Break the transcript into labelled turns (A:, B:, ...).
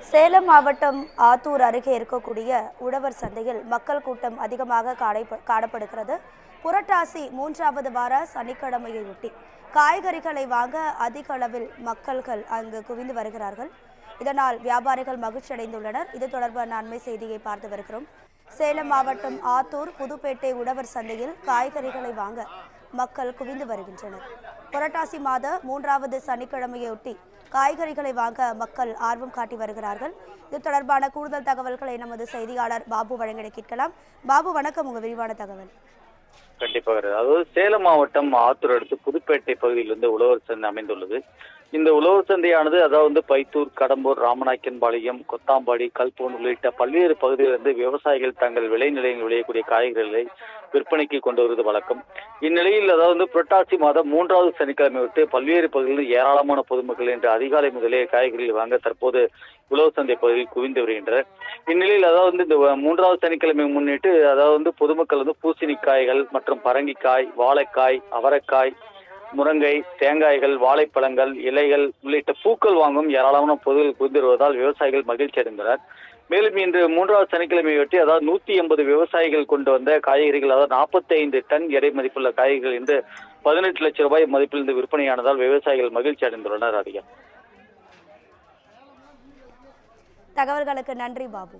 A: சேலம் மாவட்டம் ஆத்தூர் அருகே இருக்கக்கூடிய உழவர் சந்தையில் மக்கள் கூட்டம் அதிகமாக காணப்படுகிறது. புரட்டாசி 3வது வார சனிக்கிழமையொட்டி காய்கறிகளை வாங்க அதிக அளவில் மக்கள்கள் அங்கு குவிந்து வருகிறார்கள். இதனால் வியாபாரிகள் மகிழ்ச்சி அடைந்துள்ளனர். இது தொடர்பான அண்மை செய்தியை பார்த்து வருகிறோம். சேலம் மாவட்டம் ஆத்தூர் புதுப்பேட்டை உழவர் சந்தையில் காய்கறிகளை வாங்க மக்கள் குவிந்து வருகின்றனர். புரட்டாசி மாத 3வது சனிக்கிழமையொட்டி காய்கறிகளை வாங்க மக்கள் ஆர்வம் காட்டி வருகிறார்கள். இது தொடர்பான கூடுதல் தகவல்களை நமது செய்தியாளர் பாபு வழங்க கேட்கலாம். பாபு, வணக்கம். உங்க விரிவான தகவல்.
B: கண்டிப்பாக. அதாவது சேலம் மாவட்டம் ஆத்தூர் அடுத்து புதுப்பேட்டை பகுதியில் இருந்து உழவர் சந்தை அமைந்துள்ளது. இந்த உழவர் சந்தையானது அதாவது பைத்தூர், கடம்பூர், ராமநாயக்கன்பாளையம், கொத்தாம்பாடி, கல்பூன் உள்ளிட்ட பல்வேறு பகுதிகளிலிருந்து விவசாயிகள் தங்கள் விளைநிலையங்கள் விளையக்கூடிய காய்கறிகளை விற்பனைக்கு கொண்டு வருவது வழக்கம். இந்நிலையில் அதாவது புரட்டாசி மாதம் 3வது சனிக்கிழமை விட்டு பல்வேறு பகுதிகளில் ஏராளமான பொதுமக்கள் இன்று அதிகாலை முதலே காய்கறிகள் வாங்க தற்போது உழவர் சந்தை பகுதியில் குவிந்து வருகின்றனர். இந்நிலையில் அதாவது இந்த 3வது சனிக்கிழமை முன்னிட்டு அதாவது பொதுமக்கள் பூசணிக்காய்கள் மற்றும் பரங்கிக்காய், வாழைக்காய், அவரைக்காய், முருங்கை, தேங்காய்கள், வாழைப்பழங்கள், இலைகள் உள்ளிட்ட பூக்கள் வாங்கும் ஏராளமான பொருட்கள் குவிந்து வருவதால் விவசாயிகள் மகிழ்ச்சி அடைந்தனர். மேலும் இன்று 3வது சனிக்கிழமையொட்டி அதாவது 180 விவசாயிகள் கொண்டு வந்த காய்கறிகள், அதாவது 45 டன் எடை மதிப்புள்ள காய்கறிகள் இன்று 18 லட்சம் ரூபாய் மதிப்பில் இருந்து விற்பனையானதால் விவசாயிகள் மகிழ்ச்சி அடைந்துள்ளனர். அதிகம்
A: தகவல்களுக்கு நன்றி பாபு.